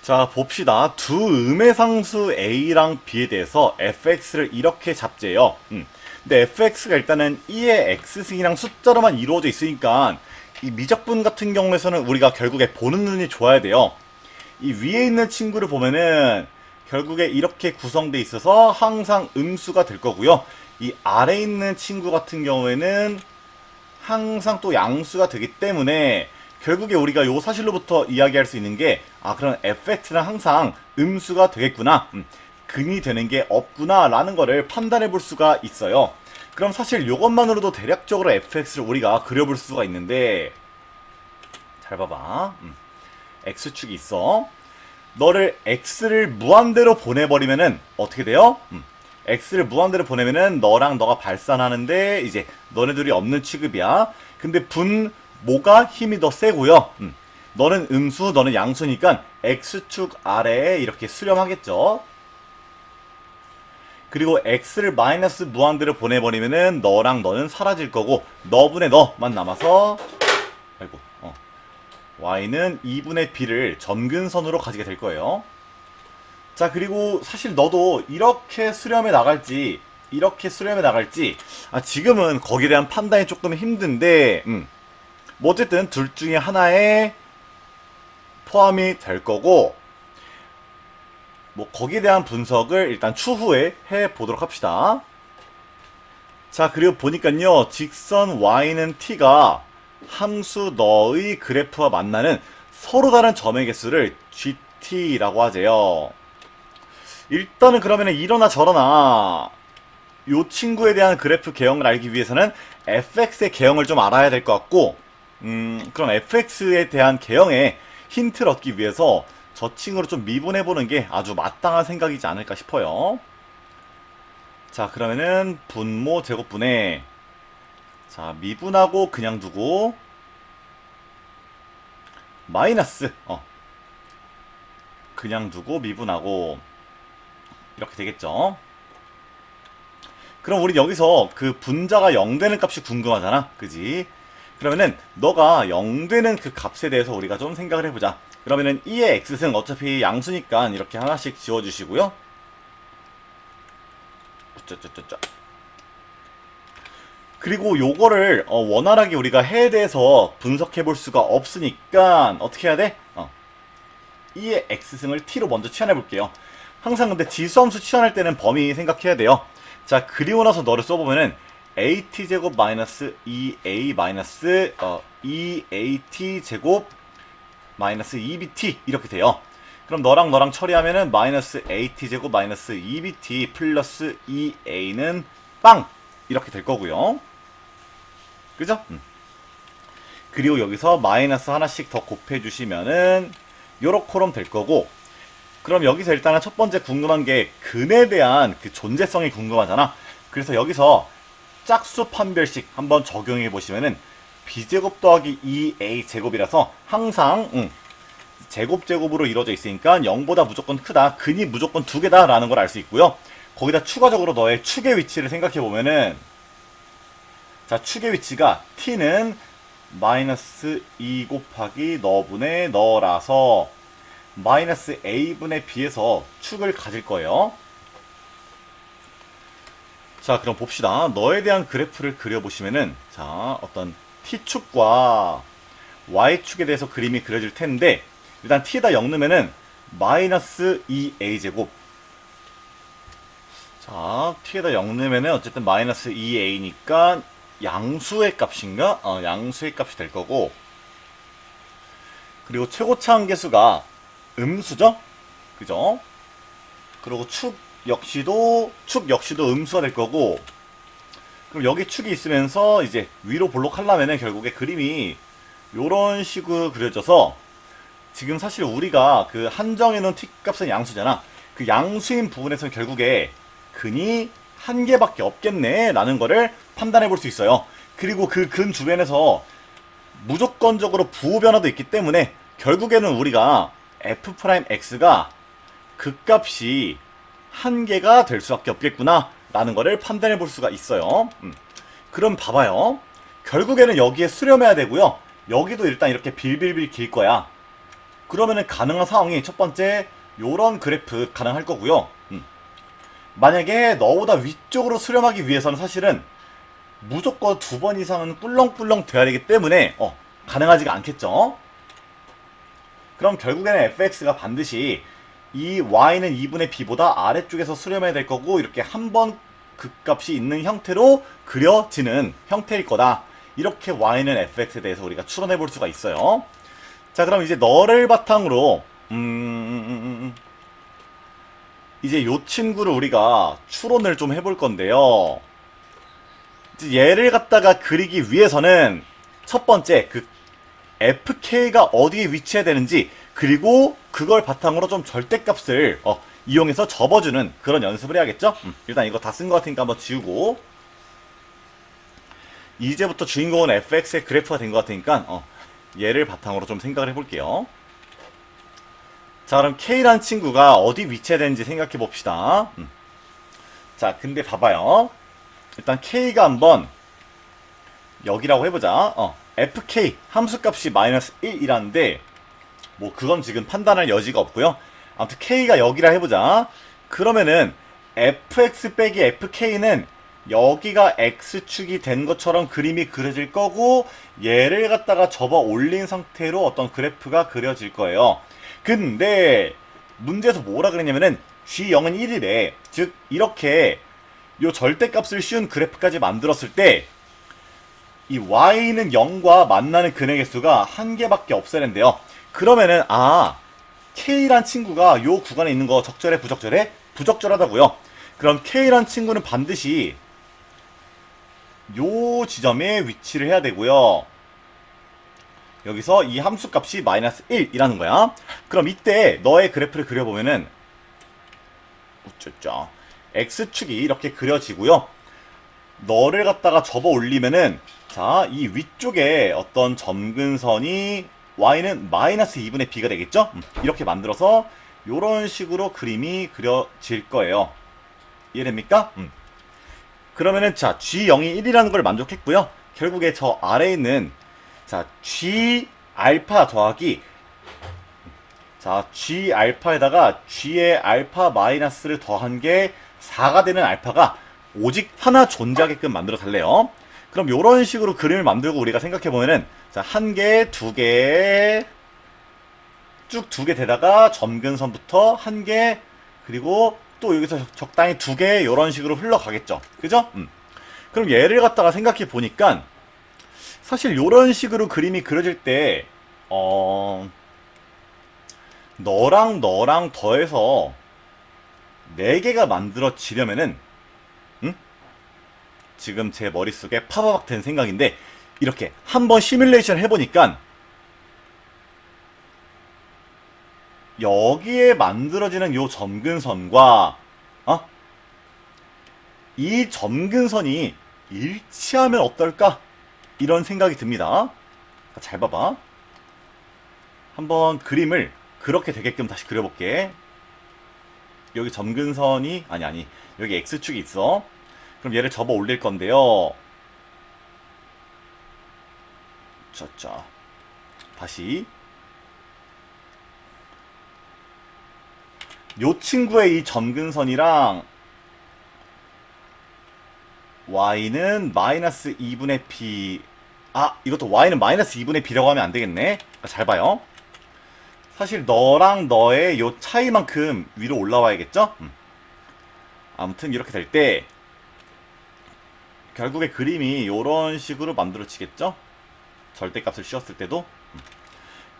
자, 봅시다. 두 음의 상수 a랑 b에 대해서 fx를 이렇게 잡재요. 근데 fx가 일단은 2의 x승이랑 숫자로만 이루어져 있으니까 이 미적분 같은 경우에서는 우리가 결국에 보는 눈이 좋아야 돼요. 이 위에 있는 친구를 보면은 결국에 이렇게 구성돼 있어서 항상 음수가 될 거고요. 이 아래에 있는 친구 같은 경우에는 항상 또 양수가 되기 때문에 결국에 우리가 요 사실로부터 이야기할 수 있는 게, 그럼 fx는 항상 음수가 되겠구나, 근이 되는 게 없구나 라는 거를 판단해 볼 수가 있어요. 그럼 사실 요것만으로도 대략적으로 fx를 우리가 그려볼 수가 있는데, 잘 봐봐. x축이 있어. 너를 x를 무한대로 보내버리면은 어떻게 돼요? x를 무한대로 보내면은 너랑 너가 발산하는데 이제 너네들이 없는 취급이야. 근데 분모가 힘이 더 세고요. 너는 음수, 너는 양수니까 x축 아래에 이렇게 수렴하겠죠. 그리고 x를 마이너스 무한대로 보내버리면은 너랑 너는 사라질 거고 너분의 너만 남아서, 아이고, y는 2분의 b를 점근선으로 가지게 될 거예요. 자, 그리고 사실 너도 이렇게 수렴해 나갈지 이렇게 수렴해 나갈지 지금은 거기에 대한 판단이 조금 힘든데, 뭐 어쨌든 둘 중에 하나에 포함이 될 거고, 뭐 거기에 대한 분석을 일단 추후에 해 보도록 합시다. 자, 그리고 보니까요, 직선 y는 t가 함수 너의 그래프와 만나는 서로 다른 점의 개수를 gt라고 하재요. 일단은 그러면은 이러나 저러나 요 친구에 대한 그래프 개형을 알기 위해서는 fx의 개형을 좀 알아야 될 것 같고, 그럼 fx에 대한 개형에 힌트를 얻기 위해서 저 친구를 좀 미분해보는 게 아주 마땅한 생각이지 않을까 싶어요. 자, 그러면은 분모 제곱분에, 자, 미분하고 그냥 두고 마이너스, 그냥 두고 미분하고 이렇게 되겠죠. 그럼 우리 여기서 그 분자가 0 되는 값이 궁금하잖아, 그지? 그러면은 너가 0 되는 그 값에 대해서 우리가 좀 생각을 해보자. 그러면은 2의 x승 어차피 양수니까 이렇게 하나씩 지워주시고요. 짜짜짜짜. 그리고 요거를 원활하게 우리가 해에 대해서 분석해 볼 수가 없으니까 어떻게 해야 돼? 2의 x승을 t로 먼저 취환해 볼게요. 항상 근데 지수함수 취환할 때는 범위 생각해야 돼요. 자, 그리고 나서 너를 써보면은 at제곱 마이너스 2a 마이너스 2at 제곱 마이너스 2bt 이렇게 돼요. 그럼 너랑 너랑 처리하면은 마이너스 at제곱 마이너스 2bt 플러스 2a는 빵! 이렇게 될 거고요. 그죠? 그리고 여기서 마이너스 하나씩 더 곱해주시면은 요렇게럼 될 거고, 그럼 여기서 일단은 첫 번째 궁금한 게 근에 대한 그 존재성이 궁금하잖아. 그래서 여기서 짝수 판별식 한번 적용해 보시면은 b제곱 더하기 2a 제곱이라서 항상 제곱으로 이루어져 있으니까 0보다 무조건 크다, 근이 무조건 2개다 라는 걸 알 수 있고요. 거기다 추가적으로 너의 축의 위치를 생각해 보면은, 자, 축의 위치가 t는 마이너스 2 곱하기 너분의 너라서 마이너스 a분의 b에서 축을 가질 거예요. 자, 그럼 봅시다. 너에 대한 그래프를 그려보시면은, 자, 어떤 t축과 y축에 대해서 그림이 그려질 텐데, 일단 t에다 0 넣으면은 마이너스 2a제곱, 자, t에다 0 넣으면은 어쨌든 마이너스 2a니까 양수의 값인가? 양수의 값이 될 거고, 그리고 최고차 한계수가 음수죠? 그죠? 그리고 축 역시도 음수가 될 거고, 그럼 여기 축이 있으면서 이제 위로 볼록하려면은 결국에 그림이 요런 식으로 그려져서, 지금 사실 우리가 그 한정해 놓은 t 값은 양수잖아. 그 양수인 부분에서는 결국에 근이 한 개밖에 없겠네 라는 거를 판단해 볼 수 있어요. 그리고 그 근 주변에서 무조건적으로 부호 변화도 있기 때문에 결국에는 우리가 f'x가 그 값이 한 개가 될 수밖에 없겠구나 라는 거를 판단해 볼 수가 있어요. 그럼 봐봐요. 결국에는 여기에 수렴해야 되고요. 여기도 일단 이렇게 빌빌빌 길 거야. 그러면은 가능한 상황이 첫 번째 요런 그래프 가능할 거고요. 만약에 너보다 위쪽으로 수렴하기 위해서는 사실은 무조건 2번 이상은 꿀렁꿀렁 돼야 되기 때문에 가능하지가 않겠죠. 그럼 결국에는 fx가 반드시 이 y는 2분의 b보다 아래쪽에서 수렴해야 될 거고 이렇게 한 번 극값이 있는 형태로 그려지는 형태일 거다. 이렇게 y는 fx에 대해서 우리가 추론해 볼 수가 있어요. 자, 그럼 이제 너를 바탕으로 이제 요 친구를 우리가 추론을 좀 해볼 건데요. 이제 얘를 갖다가 그리기 위해서는 첫 번째 그 fk가 어디에 위치해야 되는지 그리고 그걸 바탕으로 좀 절대값을 이용해서 접어주는 그런 연습을 해야겠죠? 일단 이거 다 쓴 것 같으니까 한번 지우고 이제부터 주인공은 fx의 그래프가 된 것 같으니까 얘를 바탕으로 좀 생각을 해볼게요. 자, 그럼 k라는 친구가 어디 위치해야 되는지 생각해 봅시다. 자, 근데 봐봐요. 일단 k가 한번 여기라고 해보자. fk 함수값이 마이너스 1이라는데 뭐 그건 지금 판단할 여지가 없고요. 아무튼 k가 여기라 해보자. 그러면은 fx 빼기 fk는 여기가 x축이 된 것처럼 그림이 그려질 거고 얘를 갖다가 접어 올린 상태로 어떤 그래프가 그려질 거예요. 근데 문제에서 뭐라 그랬냐면은 g0은 1이래. 즉 이렇게 요 절대값을 씌운 그래프까지 만들었을 때 이 y는 0과 만나는 근의 개수가 한 개밖에 없어야 된대요. 그러면은 k란 친구가 요 구간에 있는 거 적절해 부적절해? 부적절하다고요. 그럼 k란 친구는 반드시 요 지점에 위치를 해야 되고요. 여기서 이 함수값이 마이너스 1이라는 거야. 그럼 이때 너의 그래프를 그려보면은 어쩌죠? x축이 이렇게 그려지고요. 너를 갖다가 접어 올리면은 자, 이 위쪽에 어떤 점근선이 y는 마이너스 2분의 b가 되겠죠? 이렇게 만들어서 요런 식으로 그림이 그려질 거예요. 이해됩니까? 그러면은 자, g0이 1이라는 걸 만족했고요. 결국에 저 아래에 있는 자, g 알파 더하기 자, g 알파에다가 g의 알파 마이너스를 더한 게 4가 되는 알파가 오직 하나 존재하게끔 만들어 달래요. 그럼 요런 식으로 그림을 만들고 우리가 생각해보면은 자, 한 개, 두 개, 쭉 두 개 되다가 점근선부터 한 개, 그리고 또 여기서 적당히 두 개, 요런 식으로 흘러가겠죠. 그죠? 그럼 얘를 갖다가 생각해 보니까 사실 요런 식으로 그림이 그려질 때, 너랑 너랑 더해서 4개가 만들어지려면은, 지금 제 머릿속에 파바박 된 생각인데 이렇게 한번 시뮬레이션 해보니까 여기에 만들어지는 요 점근선과 이 점근선이 일치하면 어떨까? 이런 생각이 듭니다. 잘 봐봐. 한번 그림을 그렇게 되게끔 다시 그려볼게. 여기 점근선이 아니 여기 x축이 있어. 그럼 얘를 접어 올릴 건데요. 자, 다시 요 친구의 이 점근선이랑 y는 마이너스 2분의 b 이것도 y는 마이너스 2분의 b라고 하면 안 되겠네. 잘 봐요. 사실 너랑 너의 요 차이만큼 위로 올라와야겠죠? 아무튼 이렇게 될 때 결국에 그림이 요런 식으로 만들어지겠죠? 절대값을 씌웠을 때도.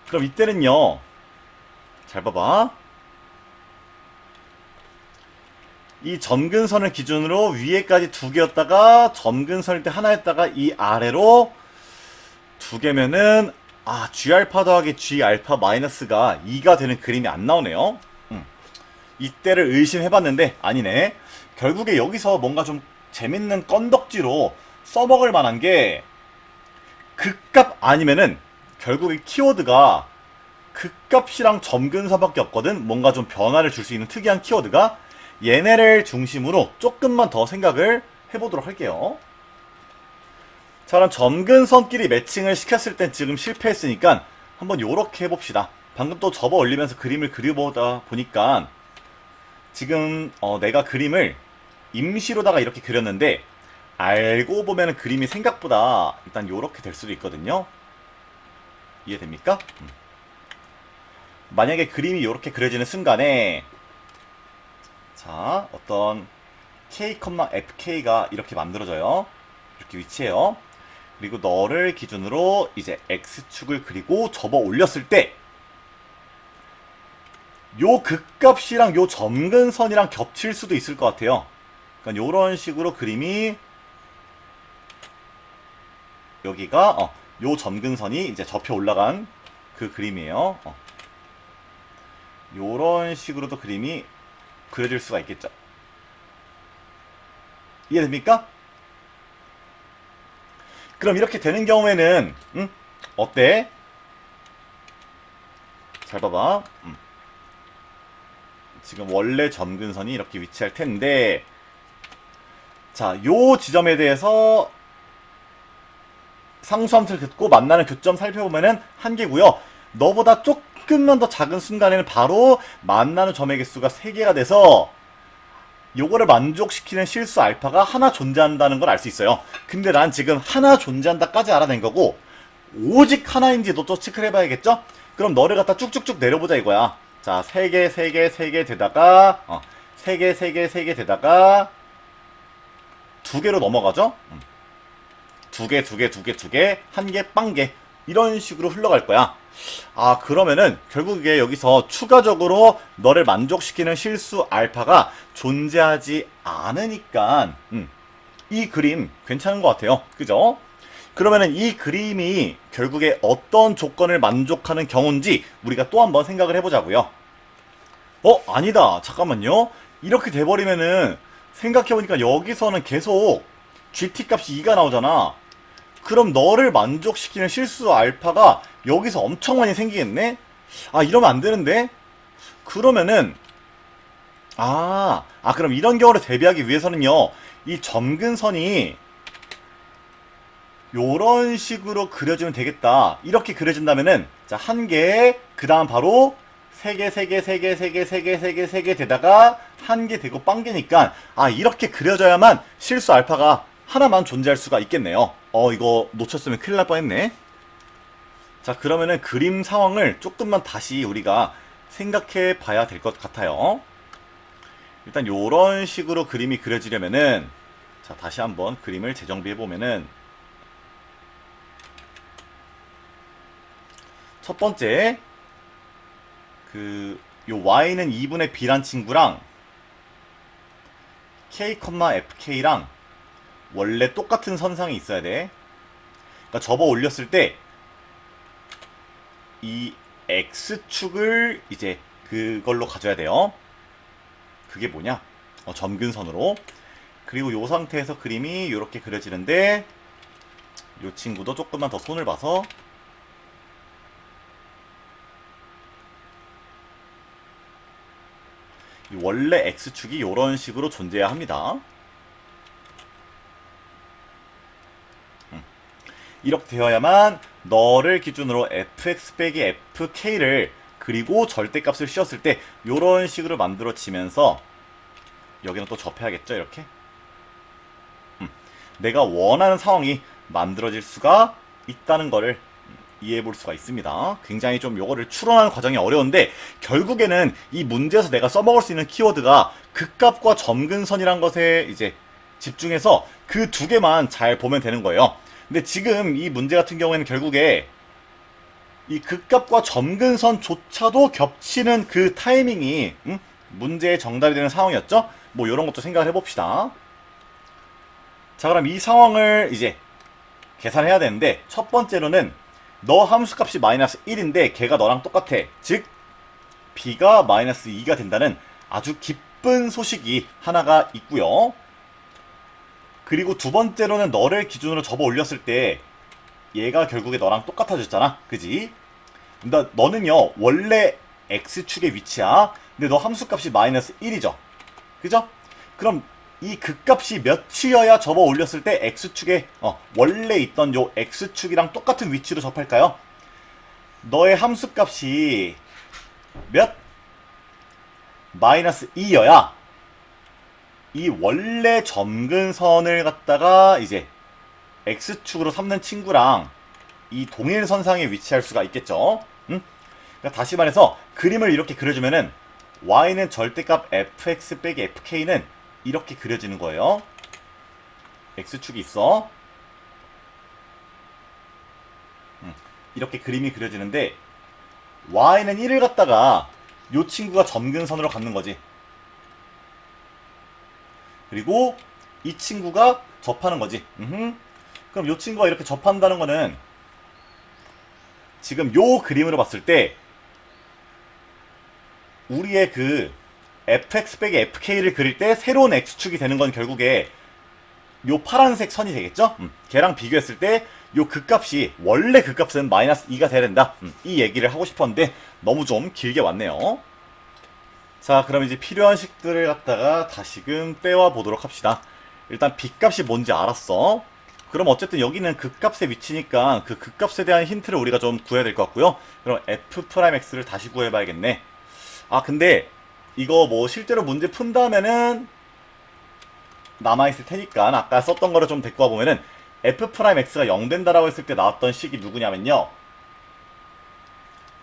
그럼 이때는요, 잘 봐봐. 이 점근선을 기준으로 위에까지 2개였다가 점근선일 때 하나였다가 이 아래로 2개면은 G알파 더하기 G알파 마이너스가 2가 되는 그림이 안 나오네요. 이때를 의심해봤는데 아니네. 결국에 여기서 뭔가 좀 재밌는 건덕지로 써먹을 만한 게 극값 아니면은 결국에 키워드가 극값이랑 점근선밖에 없거든. 뭔가 좀 변화를 줄 수 있는 특이한 키워드가 얘네를 중심으로 조금만 더 생각을 해보도록 할게요. 자, 그럼 점근선끼리 매칭을 시켰을 땐 지금 실패했으니까 한번 요렇게 해봅시다. 방금 또 접어 올리면서 그림을 그려보다 보니까 지금 내가 그림을 임시로다가 이렇게 그렸는데 알고 보면 그림이 생각보다 일단 요렇게 될 수도 있거든요. 이해됩니까? 만약에 그림이 요렇게 그려지는 순간에 자 어떤 k, fk가 이렇게 만들어져요. 이렇게 위치해요. 그리고 너를 기준으로 이제 x축을 그리고 접어 올렸을 때 요 극값이랑 요 점근선이랑 겹칠 수도 있을 것 같아요. 그러니까 요런 식으로 그림이 여기가 요 점근선이 이제 접혀 올라간 그 그림이에요. 요런 식으로도 그림이 그려질 수가 있겠죠. 이해됩니까? 그럼 이렇게 되는 경우에는 어때? 잘 봐봐. 지금 원래 점근선이 이렇게 위치할 텐데 자, 요 지점에 대해서 상수함수를 긋고 만나는 교점 살펴보면은 한 개고요. 너보다 조금만 더 작은 순간에는 바로 만나는 점의 개수가 3개가 돼서 요거를 만족시키는 실수 알파가 하나 존재한다는 걸 알 수 있어요. 근데 난 지금 하나 존재한다까지 알아낸 거고 오직 하나인지도 또 체크를 해봐야겠죠? 그럼 너를 갖다 쭉쭉쭉 내려보자 이거야. 자, 3개, 3개, 3개 되다가 3개, 3개, 3개 되다가 2개로 넘어가죠? 2개, 2개, 2개, 2개, 1개, 빵개 이런 식으로 흘러갈 거야. 아, 그러면은 결국에 여기서 추가적으로 너를 만족시키는 실수 알파가 존재하지 않으니까 이 그림 괜찮은 것 같아요. 그죠? 그러면은 이 그림이 결국에 어떤 조건을 만족하는 경우인지 우리가 또 한번 생각을 해보자고요. 아니다. 잠깐만요. 이렇게 돼버리면은 생각해보니까 여기서는 계속 GT 값이 2가 나오잖아. 그럼 너를 만족시키는 실수 알파가 여기서 엄청 많이 생기겠네? 아, 이러면 안 되는데? 그러면은 그럼 이런 경우를 대비하기 위해서는요, 이 점근선이 요런 식으로 그려주면 되겠다. 이렇게 그려준다면은 자, 1개, 그 다음 바로 3개, 3개, 3개, 3개, 3개, 3개, 3개 되다가 1개 되고 빵개니까 이렇게 그려져야만 실수 알파가 하나만 존재할 수가 있겠네요. 이거 놓쳤으면 큰일 날 뻔했네. 자, 그러면은 그림 상황을 조금만 다시 우리가 생각해 봐야 될 것 같아요. 일단 요런 식으로 그림이 그려지려면은 자, 다시 한번 그림을 재정비해 보면은 첫 번째 요 y는 2분의 b란 친구랑 k, fk랑 원래 똑같은 선상이 있어야 돼. 그러니까 접어 올렸을 때 이 x축을 이제 그걸로 가져야 돼요. 그게 뭐냐? 점근선으로. 그리고 요 상태에서 그림이 이렇게 그려지는데 요 친구도 조금만 더 손을 봐서 원래 x축이 이런 식으로 존재해야 합니다. 이렇게 되어야만 너를 기준으로 fx 빼기 fk를 그리고 절대값을 씌웠을 때 이런 식으로 만들어지면서 여기는 또 접해야겠죠. 이렇게 내가 원하는 상황이 만들어질 수가 있다는 거를 이해해 볼 수가 있습니다. 굉장히 좀 요거를 추론하는 과정이 어려운데 결국에는 이 문제에서 내가 써먹을 수 있는 키워드가 극값과 점근선이란 것에 이제 집중해서 그 두 개만 잘 보면 되는 거예요. 근데 지금 이 문제 같은 경우에는 결국에 이 극값과 점근선조차도 겹치는 그 타이밍이 문제의 정답이 되는 상황이었죠? 뭐 이런 것도 생각을 해봅시다. 자, 그럼 이 상황을 이제 계산해야 되는데 첫 번째로는 너 함수값이 마이너스 1인데 걔가 너랑 똑같아. 즉 b가 마이너스 2가 된다는 아주 기쁜 소식이 하나가 있고요. 그리고 두 번째로는 너를 기준으로 접어 올렸을 때 얘가 결국에 너랑 똑같아졌잖아. 그지? 너는요 원래 x축의 위치야. 근데 너 함수값이 마이너스 1이죠. 그죠? 그럼 이 극값이 몇이어야 접어 올렸을 때 x축에 원래 있던 요 x축이랑 똑같은 위치로 접할까요? 너의 함수값이 몇? 마이너스 2여야 이 원래 점근선을 갖다가 이제 x축으로 삼는 친구랑 이 동일선상에 위치할 수가 있겠죠. 그러니까 다시 말해서 그림을 이렇게 그려주면은 y는 절대값 fx 빼기 fk는 이렇게 그려지는 거예요. x축이 있어. 이렇게 그림이 그려지는데 y는 1을 갖다가 요 친구가 점근선으로 갖는 거지. 그리고 이 친구가 접하는 거지. 그럼 요 친구가 이렇게 접한다는 거는 지금 요 그림으로 봤을 때 우리의 그 fx 빼기 fk를 그릴 때 새로운 x축이 되는 건 결국에 요 파란색 선이 되겠죠? 걔랑 비교했을 때 요 극값이 원래 극값은 마이너스 2가 돼야 된다. 이 얘기를 하고 싶었는데 너무 좀 길게 왔네요. 자, 그럼 이제 필요한 식들을 갖다가 다시금 빼와 보도록 합시다. 일단 b값이 뭔지 알았어. 그럼 어쨌든 여기는 극값의 위치니까 그 극값에 대한 힌트를 우리가 좀 구해야 될 것 같고요. 그럼 f'x를 다시 구해봐야겠네. 아, 근데 이거 뭐 실제로 문제 푼 다음에는 남아있을 테니까 아까 썼던 거를 좀 데리고 와보면은 f'x가 0 된다라고 했을 때 나왔던 식이 누구냐면요,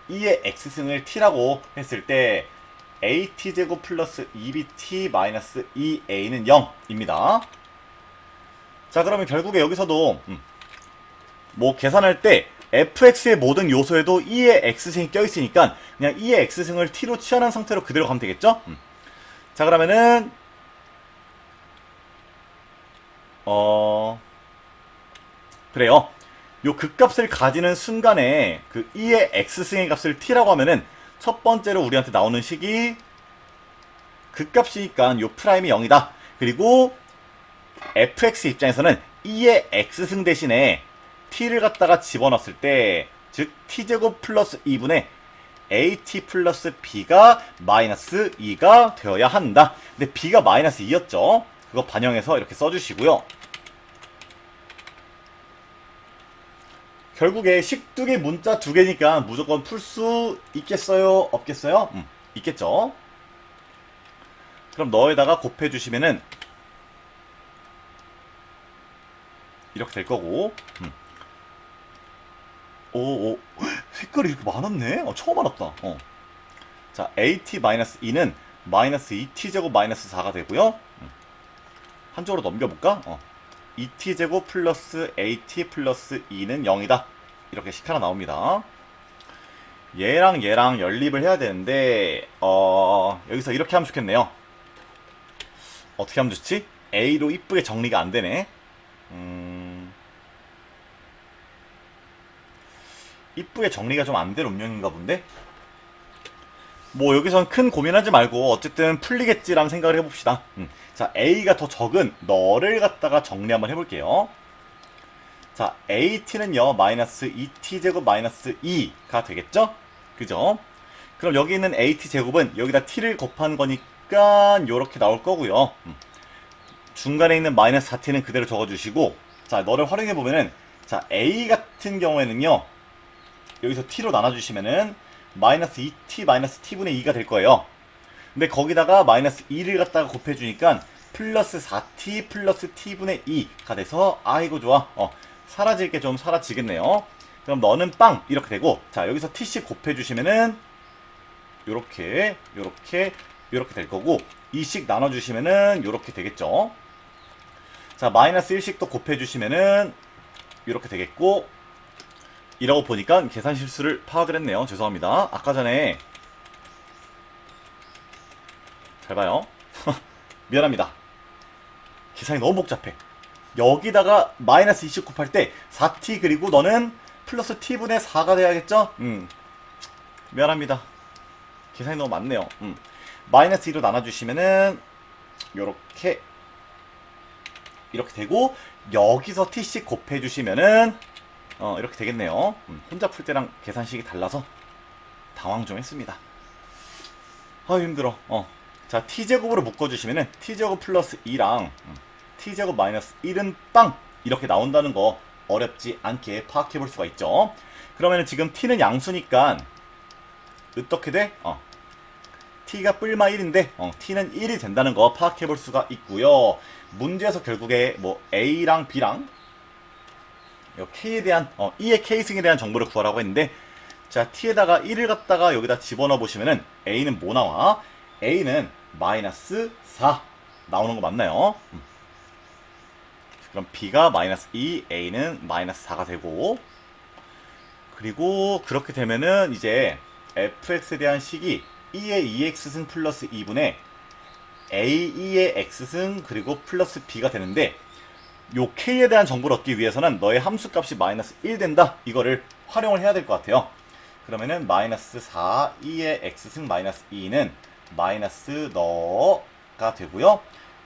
2의 x승을 t라고 했을 때 at제곱 플러스 2bt 마이너스 2a는 0입니다. 자, 그러면 결국에 여기서도 뭐 계산할 때 fx의 모든 요소에도 2의 x승이 껴있으니까 그냥 2의 x승을 t로 치환한 상태로 그대로 가면 되겠죠? 자, 그러면은 그래요. 요 극값을 가지는 순간에 그 2의 x승의 값을 t라고 하면은 첫 번째로 우리한테 나오는 식이 극값이니까 요 프라임이 0이다. 그리고 fx 입장에서는 2의 x승 대신에 t를 갖다가 집어넣었을 때, 즉 t제곱 플러스 2분의 at 플러스 b가 마이너스 2가 되어야 한다. 근데 b가 마이너스 2였죠. 그거 반영해서 이렇게 써주시고요. 결국에 식 2개, 문자 2개니까 무조건 풀 수 있겠어요? 없겠어요? 있겠죠. 그럼 너에다가 곱해주시면은 이렇게 될 거고. 오, 색깔이 이렇게 많았네? 처음 알았다. 자, at-2는 마이너스 2t제곱 마이너스 4가 되고요. 한쪽으로 넘겨볼까? 2t제곱 플러스 at 플러스 2는 0이다. 이렇게 식 하나 나옵니다. 얘랑 얘랑 연립을 해야 되는데 여기서 이렇게 하면 좋겠네요. 어떻게 하면 좋지? a로 이쁘게 정리가 안 되네. 이쁘게 정리가 좀 안 될 운명인가 본데? 뭐 여기선 큰 고민하지 말고 어쨌든 풀리겠지라는 생각을 해봅시다. 자, a가 더 적은 너를 갖다가 정리 한번 해볼게요. 자, at는요 마이너스 2t제곱 마이너스 2가 되겠죠? 그죠? 그럼 여기 있는 at제곱은 여기다 t를 곱한 거니까 요렇게 나올 거고요. 중간에 있는 마이너스 4t는 그대로 적어주시고, 자, 너를 활용해보면은, 자, a 같은 경우에는요 여기서 t로 나눠주시면은 마이너스 2t 마이너스 t분의 2가 될 거예요. 근데 거기다가 마이너스 2를 갖다가 곱해주니까 플러스 4t 플러스 t분의 2가 돼서 아이고 좋아. 사라질 게 좀 사라지겠네요. 그럼 너는 빵 이렇게 되고, 자, 여기서 t씩 곱해주시면은 요렇게 될 거고, 2씩 나눠주시면은 요렇게 되겠죠. 자, 마이너스 1씩도 곱해주시면은 요렇게 되겠고, 이라고 보니까 계산 실수를 파악을 했네요. 죄송합니다. 아까 전에 잘 봐요. 미안합니다. 계산이 너무 복잡해. 여기다가 마이너스 20 곱할 때 4t 그리고 너는 플러스 t분의 4가 돼야겠죠? 미안합니다. 계산이 너무 많네요. 마이너스 2로 나눠주시면은 요렇게 이렇게 되고, 여기서 t씩 곱해주시면은 이렇게 되겠네요. 혼자 풀 때랑 계산식이 달라서 당황 좀 했습니다. 힘들어. 자, t제곱으로 묶어주시면은 t제곱 플러스 2랑 t제곱 마이너스 1은 빵! 이렇게 나온다는 거 어렵지 않게 파악해 볼 수가 있죠. 그러면은 지금 t는 양수니까 어떻게 돼? t가 뿔마 1인데 t는 1이 된다는 거 파악해 볼 수가 있고요. 문제에서 결국에 뭐 a랑 b랑 k에 대한 e의 k승에 대한 정보를 구하라고 했는데, 자 t에다가 1을 갖다가 여기다 집어넣어 보시면은 a는 뭐 나와? a는 마이너스 4 나오는 거 맞나요? 그럼 b가 마이너스 2, a는 마이너스 4가 되고, 그리고 그렇게 되면은 이제 fx에 대한 식이 e의 2x승 플러스 2분의 a2의 x승 그리고 플러스 b가 되는데, 요 k에 대한 정보를 얻기 위해서는 너의 함수값이 마이너스 1 된다, 이거를 활용을 해야 될 것 같아요. 그러면은 마이너스 4 2의 x승 마이너스 2는 마이너스 너가 되고요.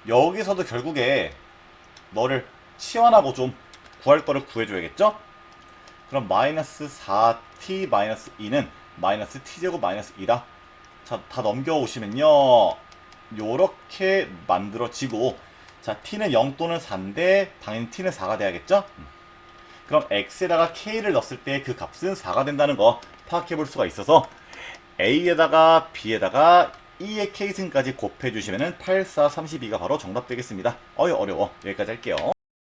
여기서도 결국에 너를 치환하고 좀 구할 거를 구해줘야겠죠? 그럼 마이너스 4t 마이너스 2는 마이너스 t제곱 마이너스 2다. 자, 다 넘겨오시면요, 요렇게 만들어지고, 자 t는 0 또는 4인데 당연히 t는 4가 돼야겠죠? 그럼 x에다가 k를 넣었을 때 그 값은 4가 된다는 거 파악해 볼 수가 있어서 a에다가 b에다가 2의 k승까지 곱해 주시면은 8, 4, 32가 바로 정답 되겠습니다. 어려워. 여기까지 할게요.